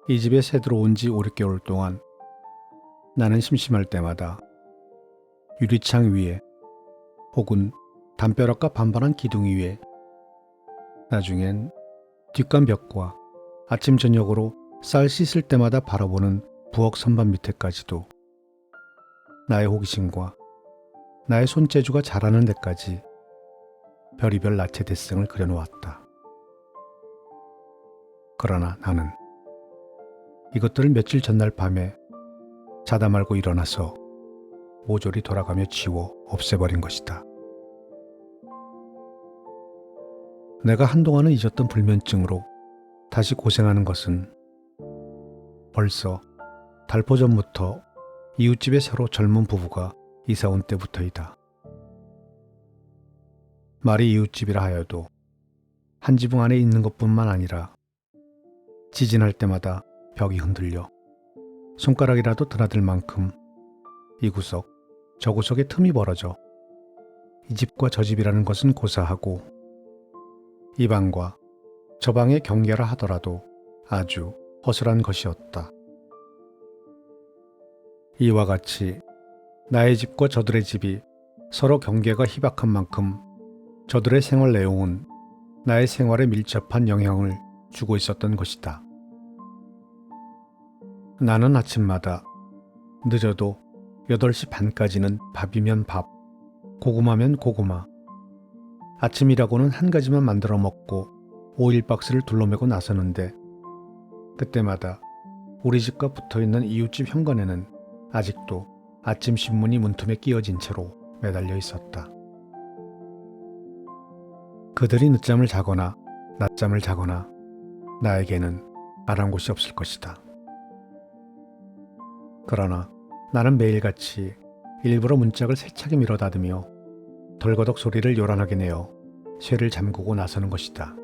이 집에 새 들어온 지 5, 6개월 동안 나는 심심할 때마다 유리창 위에 혹은 담벼락과 반반한 기둥 위에 나중엔 뒷간 벽과 아침 저녁으로 쌀 씻을 때마다 바라보는 부엌 선반 밑에까지도 나의 호기심과 나의 손재주가 자라는 데까지 별이별 나체 대승을 그려놓았다. 그러나 나는 이것들을 며칠 전날 밤에 자다 말고 일어나서 모조리 돌아가며 지워 없애버린 것이다. 내가 한동안은 잊었던 불면증으로 다시 고생하는 것은 벌써 달포 전부터 이웃집에 새로 젊은 부부가 이사 온 때부터이다. 말이 이웃집이라 하여도 한 지붕 안에 있는 것뿐만 아니라 지진할 때마다 벽이 흔들려 손가락이라도 드나들 만큼 이 구석 저 구석에 틈이 벌어져 이 집과 저 집이라는 것은 고사하고 이 방과 저 방의 경계라 하더라도 아주 허술한 것이었다. 이와 같이 나의 집과 저들의 집이 서로 경계가 희박한 만큼 저들의 생활 내용은 나의 생활에 밀접한 영향을 주고 있었던 것이다. 나는 아침마다 늦어도 8시 반까지는 밥이면 밥, 고구마면 고구마, 아침이라고는 한 가지만 만들어 먹고 오일 박스를 둘러매고 나서는데 그때마다 우리 집과 붙어있는 이웃집 현관에는 아직도 아침 신문이 문틈에 끼어진 채로 매달려 있었다. 그들이 늦잠을 자거나 낮잠을 자거나 나에게는 말한 곳이 없을 것이다. 그러나 나는 매일같이 일부러 문짝을 세차게 밀어닫으며 덜거덕 소리를 요란하게 내어 쇠를 잠그고 나서는 것이다.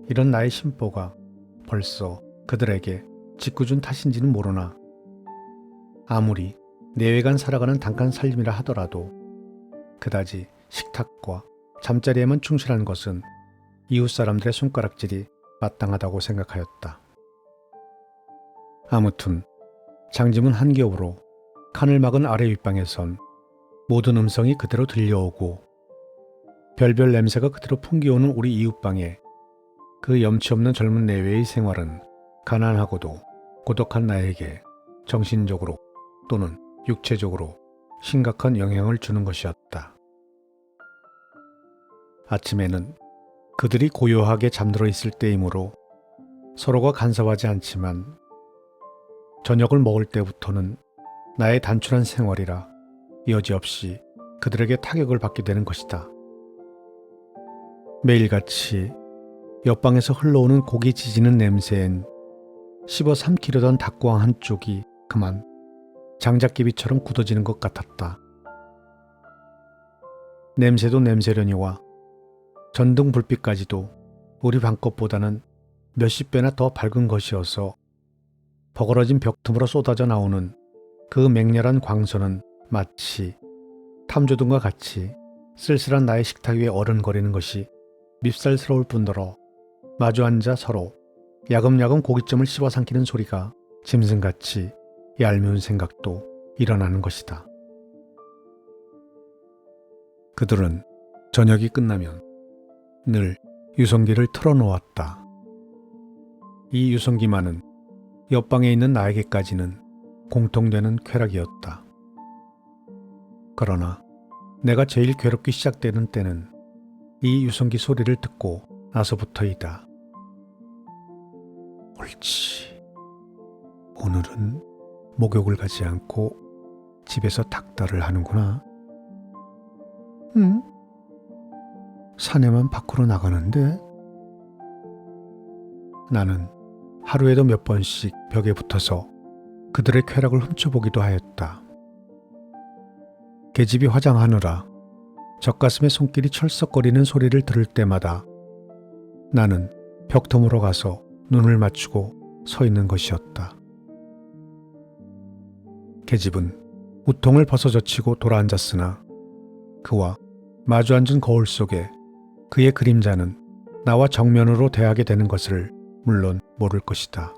이런 나의 심보가 벌써 그들에게 짓궂은 탓인지는 모르나 아무리 내외간 살아가는 단칸 살림이라 하더라도 그다지 식탁과 잠자리에만 충실한 것은 이웃 사람들의 손가락질이 마땅하다고 생각하였다. 아무튼 장지문 한 겹으로 칸을 막은 아래 윗방에선 모든 음성이 그대로 들려오고 별별 냄새가 그대로 풍기오는 우리 이웃방에 그 염치 없는 젊은 내외의 생활은 가난하고도 고독한 나에게 정신적으로 또는 육체적으로 심각한 영향을 주는 것이었다. 아침에는 그들이 고요하게 잠들어 있을 때이므로 서로가 간섭하지 않지만 저녁을 먹을 때부터는 나의 단출한 생활이라 여지없이 그들에게 타격을 받게 되는 것이다. 매일같이 옆방에서 흘러오는 고기 지지는 냄새엔 씹어 삼키려던 닭광 한쪽이 그만 장작기비처럼 굳어지는 것 같았다. 냄새도 냄새려니와 전등 불빛까지도 우리 방것보다는 몇십 배나 더 밝은 것이어서 버거러진 벽 틈으로 쏟아져 나오는 그 맹렬한 광선은 마치 탐조등과 같이 쓸쓸한 나의 식탁 위에 어른거리는 것이 밉살스러울 뿐더러 마주 앉아 서로 야금야금 고깃점을 씹어 삼키는 소리가 짐승같이 얄미운 생각도 일어나는 것이다. 그들은 저녁이 끝나면 늘 유성기를 틀어놓았다. 이 유성기만은 옆방에 있는 나에게까지는 공통되는 쾌락이었다. 그러나 내가 제일 괴롭기 시작되는 때는 이 유성기 소리를 듣고 나서부터이다. 옳지. 오늘은 목욕을 가지 않고 집에서 닥달을 하는구나. 응? 사내만 밖으로 나가는데? 나는 하루에도 몇 번씩 벽에 붙어서 그들의 쾌락을 훔쳐보기도 하였다. 계집이 화장하느라 젖가슴에 손길이 철썩거리는 소리를 들을 때마다 나는 벽터무로 가서 눈을 맞추고 서 있는 것이었다. 계집은 우통을 벗어젖히고 돌아앉았으나 그와 마주 앉은 거울 속에 그의 그림자는 나와 정면으로 대하게 되는 것을 물론 모를 것이다.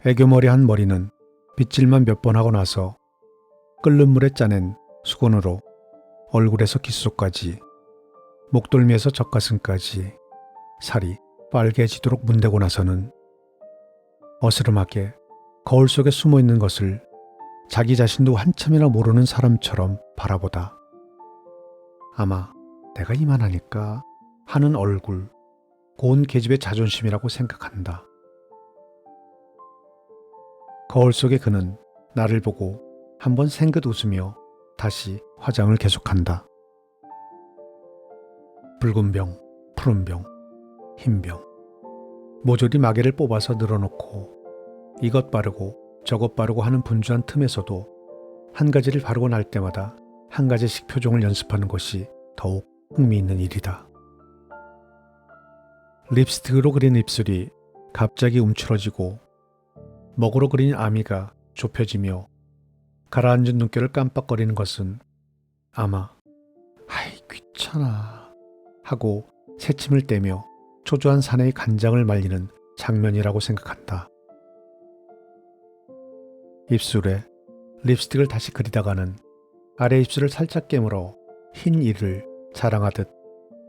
애교머리한 머리는 빗질만 몇 번 하고 나서 끓는 물에 짜낸 수건으로 얼굴에서 귓속까지, 목덜미에서 젖가슴까지 살이 빨개지도록 문대고 나서는 어스름하게 거울 속에 숨어 있는 것을 자기 자신도 한참이나 모르는 사람처럼 바라보다 아마 내가 이만하니까 하는 얼굴, 고운 계집의 자존심이라고 생각한다. 거울 속의 그는 나를 보고 한번 생긋 웃으며 다시 화장을 계속한다. 붉은 병, 푸른 병, 흰 병. 모조리 마개를 뽑아서 늘어놓고 이것 바르고 저것 바르고 하는 분주한 틈에서도 한 가지를 바르고 날 때마다 한 가지씩 표정을 연습하는 것이 더욱 흥미있는 일이다. 립스틱으로 그린 입술이 갑자기 움츠러지고 먹으로 그린 아미가 좁혀지며 가라앉은 눈결을 깜빡거리는 것은 아마 아이 귀찮아 하고 새침을 떼며 초조한 사내의 간장을 말리는 장면이라고 생각한다. 입술에 립스틱을 다시 그리다가는 아래 입술을 살짝 깨물어 흰 이를 자랑하듯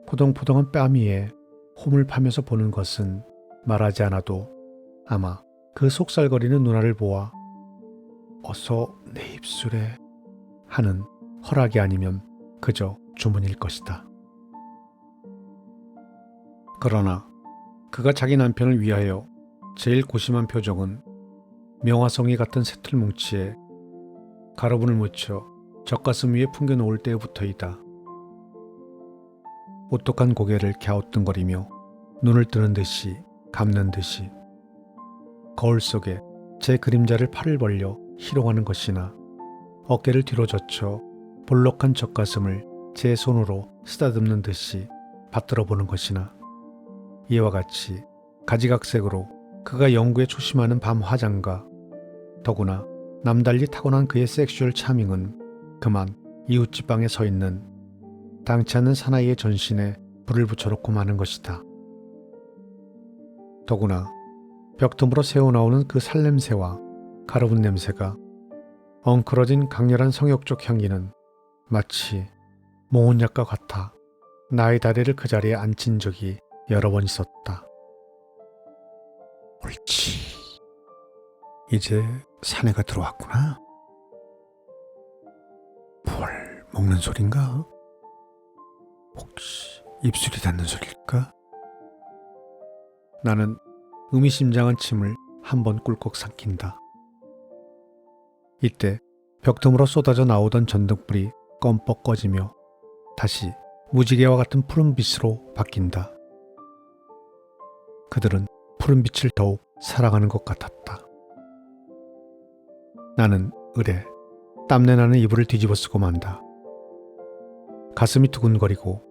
포동포동한 뺨 위에 홈을 파면서 보는 것은 말하지 않아도 아마 그 속살거리는 누나를 보아 어서 내 입술에 하는 허락이 아니면 그저 주문일 것이다. 그러나 그가 자기 남편을 위하여 제일 고심한 표정은 명화성이 같은 새틀뭉치에 가로분을 묻혀 젖가슴 위에 풍겨놓을 때부터이다. 오똑한 고개를 갸우뚱거리며 눈을 뜨는 듯이 감는 듯이 거울 속에 제 그림자를 팔을 벌려 희롱하는 것이나 어깨를 뒤로 젖혀 볼록한 젖가슴을 제 손으로 쓰다듬는 듯이 받들어 보는 것이나 이와 같이 가지각색으로 그가 연구에 초심하는 밤 화장과 더구나 남달리 타고난 그의 섹슈얼 차밍은 그만 이웃집방에 서 있는 당치 않는 사나이의 전신에 불을 붙여놓고 마는 것이다. 더구나 벽틈으로 새어나오는 그 살냄새와 가로분 냄새가 엉클어진 강렬한 성욕적 향기는 마치 모혼약과 같아 나의 다리를 그 자리에 앉힌 적이 여러 번 있었다. 옳지. 이제 사내가 들어왔구나. 뭘 먹는 소린가? 혹시 입술이 닿는 소릴까? 나는 의미심장한 침을 한번 꿀꺽 삼킨다. 이때 벽틈으로 쏟아져 나오던 전등불이 껌뻑 꺼지며 다시 무지개와 같은 푸른빛으로 바뀐다. 그들은 푸른빛을 더욱 사랑하는 것 같았다. 나는 으레 땀내나는 이불을 뒤집어 쓰고 만다. 가슴이 두근거리고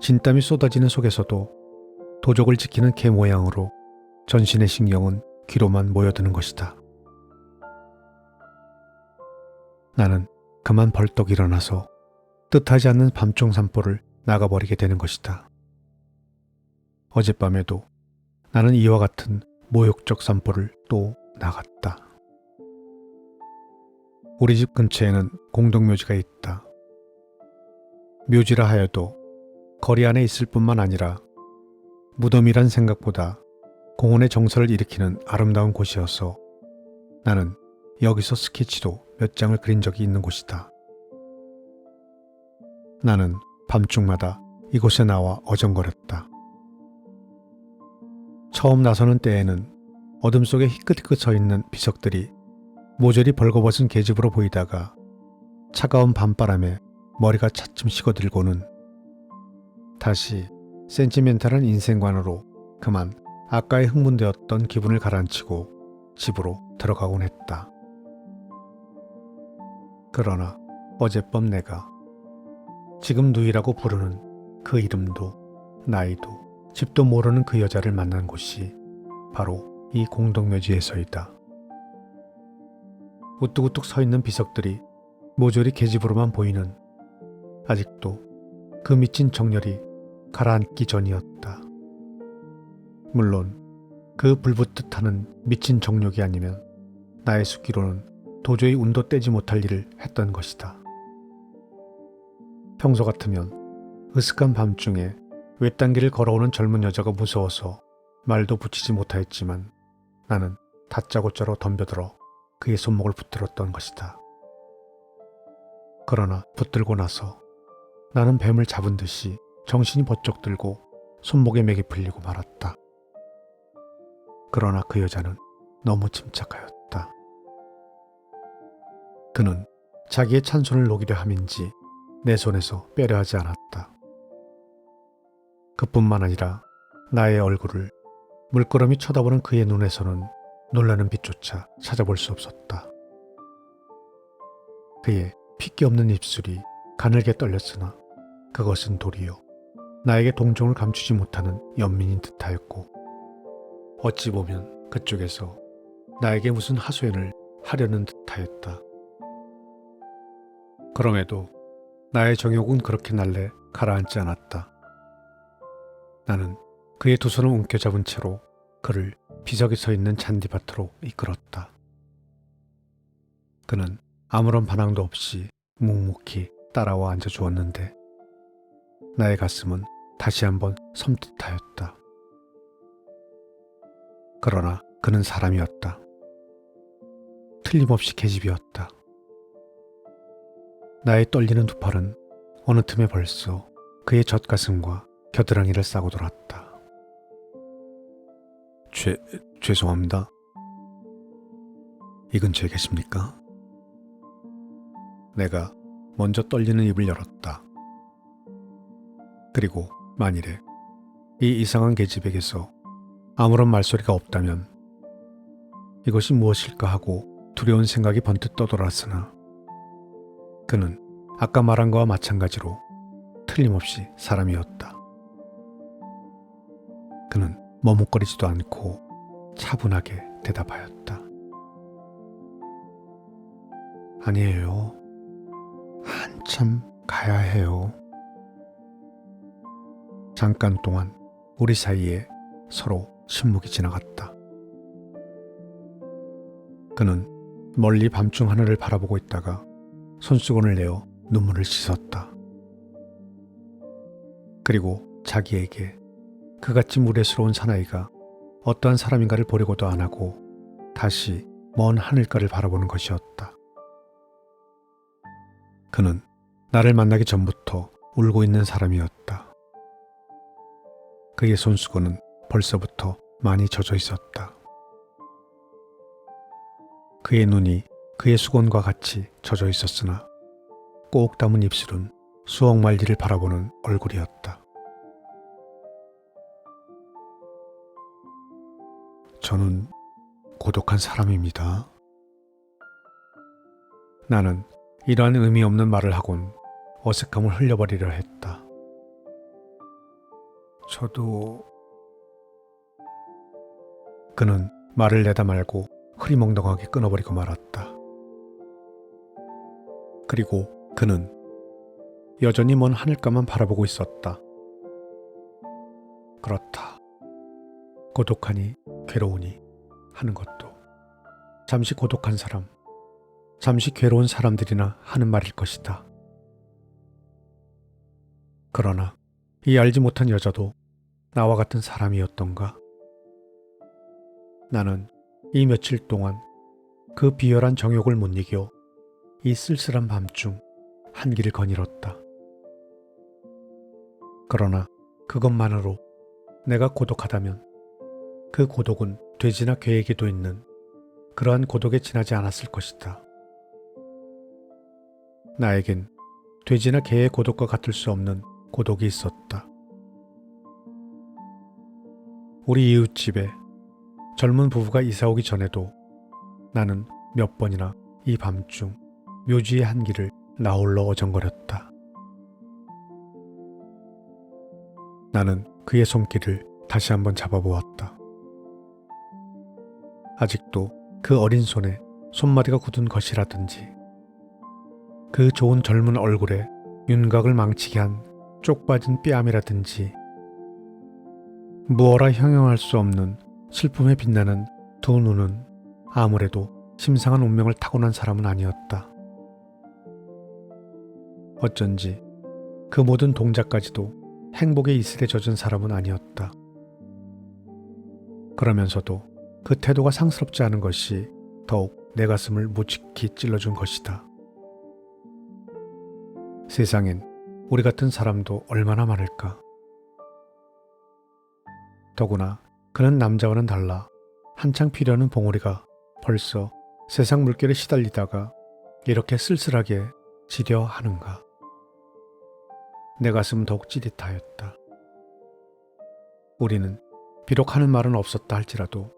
진땀이 쏟아지는 속에서도 도적을 지키는 개 모양으로 전신의 신경은 귀로만 모여드는 것이다. 나는 그만 벌떡 일어나서 뜻하지 않는 밤중 산보를 나가버리게 되는 것이다. 어젯밤에도 나는 이와 같은 모욕적 산보를 또 나갔다. 우리 집 근처에는 공동묘지가 있다. 묘지라 하여도 거리 안에 있을 뿐만 아니라 무덤이란 생각보다 공원의 정서를 일으키는 아름다운 곳이어서 나는 여기서 스케치도 몇 장을 그린 적이 있는 곳이다. 나는 밤중마다 이곳에 나와 어정거렸다. 처음 나서는 때에는 어둠 속에 희끗희끗 서 있는 비석들이 모조리 벌거벗은 계집으로 보이다가 차가운 밤바람에 머리가 차츰 식어들고는 다시 센티멘탈한 인생관으로 그만 아까의 흥분되었던 기분을 가라앉히고 집으로 들어가곤 했다. 그러나 어젯밤 내가 지금 누이라고 부르는 그 이름도 나이도 집도 모르는 그 여자를 만난 곳이 바로 이 공동묘지에서이다. 우뚝우뚝 서 있는 비석들이 모조리 계집으로만 보이는 아직도 그 미친 정열이 가라앉기 전이었다. 물론 그 불붙듯 하는 미친 정욕이 아니면 나의 수기로는 도저히 운도 떼지 못할 일을 했던 것이다. 평소 같으면 으슥한 밤중에 외딴 길을 걸어오는 젊은 여자가 무서워서 말도 붙이지 못하였지만 나는 다짜고짜로 덤벼들어 그의 손목을 붙들었던 것이다. 그러나 붙들고 나서 나는 뱀을 잡은 듯이 정신이 번쩍 들고 손목에 맥이 풀리고 말았다. 그러나 그 여자는 너무 침착하였다. 그는 자기의 찬손을 녹이려 함인지 내 손에서 빼려 하지 않았다. 그뿐만 아니라 나의 얼굴을 물끄러미 쳐다보는 그의 눈에서는 놀라는 빛조차 찾아볼 수 없었다. 그의 핏기 없는 입술이 가늘게 떨렸으나 그것은 도리어 나에게 동정을 감추지 못하는 연민인 듯하였고 어찌 보면 그쪽에서 나에게 무슨 하소연을 하려는 듯하였다. 그럼에도 나의 정욕은 그렇게 날래 가라앉지 않았다. 나는 그의 두 손을 움켜잡은 채로 그를 비석이 서 있는 잔디밭으로 이끌었다. 그는 아무런 반항도 없이 묵묵히 따라와 앉아주었는데 나의 가슴은 다시 한번 섬뜩하였다. 그러나 그는 사람이었다. 틀림없이 계집이었다. 나의 떨리는 두 팔은 어느 틈에 벌써 그의 젖가슴과 겨드랑이를 싸고 돌았다. 죄송합니다. 이 근처에 계십니까? 내가 먼저 떨리는 입을 열었다. 그리고 만일에 이 이상한 계집에게서 아무런 말소리가 없다면 이것이 무엇일까 하고 두려운 생각이 번뜩 떠돌았으나 그는 아까 말한 것과 마찬가지로 틀림없이 사람이었다. 그는 머뭇거리지도 않고 차분하게 대답하였다. 아니에요. 한참 가야 해요. 잠깐 동안 우리 사이에 서로 침묵이 지나갔다. 그는 멀리 밤중 하늘을 바라보고 있다가 손수건을 내어 눈물을 씻었다. 그리고 자기에게 그같이 무례스러운 사나이가 어떠한 사람인가를 보려고도 안 하고 다시 먼 하늘가를 바라보는 것이었다. 그는 나를 만나기 전부터 울고 있는 사람이었다. 그의 손수건은 벌써부터 많이 젖어 있었다. 그의 눈이 그의 수건과 같이 젖어 있었으나 꼭 담은 입술은 수억 말리를 바라보는 얼굴이었다. 저는 고독한 사람입니다. 나는 이러한 의미 없는 말을 하곤 어색함을 흘려버리려 했다. 저도... 그는 말을 내다 말고 흐리멍덩하게 끊어버리고 말았다. 그리고 그는 여전히 먼 하늘가만 바라보고 있었다. 그렇다. 고독하니 괴로우니 하는 것도 잠시 고독한 사람, 잠시 괴로운 사람들이나 하는 말일 것이다. 그러나 이 알지 못한 여자도 나와 같은 사람이었던가? 나는 이 며칠 동안 그 비열한 정욕을 못 이겨 이 쓸쓸한 밤중 한길을 거닐었다. 그러나 그것만으로 내가 고독하다면 그 고독은 돼지나 개에게도 있는 그러한 고독에 지나지 않았을 것이다. 나에겐 돼지나 개의 고독과 같을 수 없는 고독이 있었다. 우리 이웃집에 젊은 부부가 이사 오기 전에도 나는 몇 번이나 이 밤중 묘지의 한길을 나홀로 어정거렸다. 나는 그의 손길을 다시 한번 잡아보았다. 아직도 그 어린 손에 손마디가 굳은 것이라든지 그 좋은 젊은 얼굴에 윤곽을 망치게 한 쪽빠진 뺨이라든지 무어라 형용할 수 없는 슬픔에 빛나는 두 눈은 아무래도 심상한 운명을 타고난 사람은 아니었다. 어쩐지 그 모든 동작까지도 행복의 이슬에 젖은 사람은 아니었다. 그러면서도 그 태도가 상스럽지 않은 것이 더욱 내 가슴을 묵직히 찔러준 것이다. 세상엔 우리 같은 사람도 얼마나 많을까. 더구나 그는 남자와는 달라 한창 피려는 봉우리가 벌써 세상 물결에 시달리다가 이렇게 쓸쓸하게 지려 하는가. 내 가슴은 더욱 찌릿하였다. 우리는 비록 하는 말은 없었다 할지라도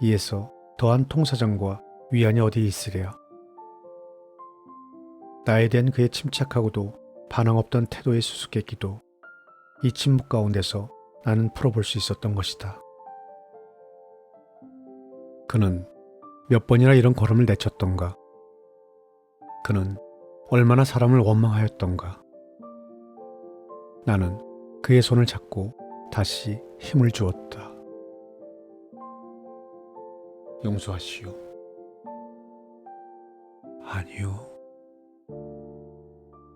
이에서 더한 통사정과 위안이 어디 있으랴. 나에 대한 그의 침착하고도 반항 없던 태도의 수수께끼도 이 침묵 가운데서 나는 풀어볼 수 있었던 것이다. 그는 몇 번이나 이런 걸음을 내쳤던가. 그는 얼마나 사람을 원망하였던가. 나는 그의 손을 잡고 다시 힘을 주었다. 용서하시오. 아니요.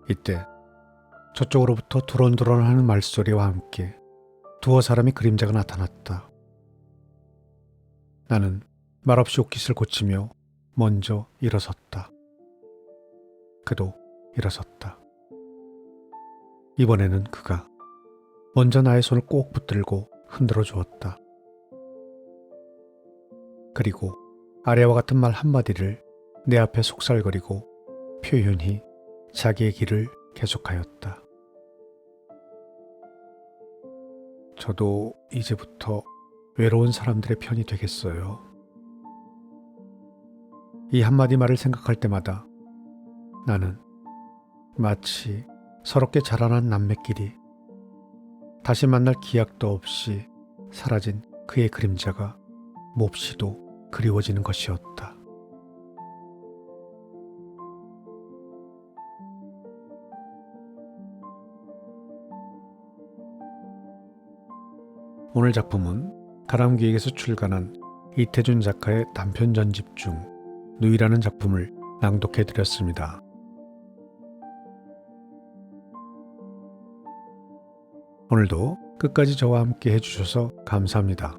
이때 저쪽으로부터 두런두런하는 말소리와 함께 두어 사람의 그림자가 나타났다. 나는 말없이 옷깃을 고치며 먼저 일어섰다. 그도 일어섰다. 이번에는 그가 먼저 나의 손을 꼭 붙들고 흔들어 주었다. 그리고 아래와 같은 말 한마디를 내 앞에 속살거리고 표현히 자기의 길을 계속하였다. 저도 이제부터 외로운 사람들의 편이 되겠어요. 이 한마디 말을 생각할 때마다 나는 마치 서럽게 자라난 남매끼리 다시 만날 기약도 없이 사라진 그의 그림자가 몹시도 그리워지는 것이었다. 오늘 작품은 가람기획에서 출간한 이태준 작가의 단편 전집 중 누이라는 작품을 낭독해드렸습니다. 오늘도 끝까지 저와 함께 해주셔서 감사합니다.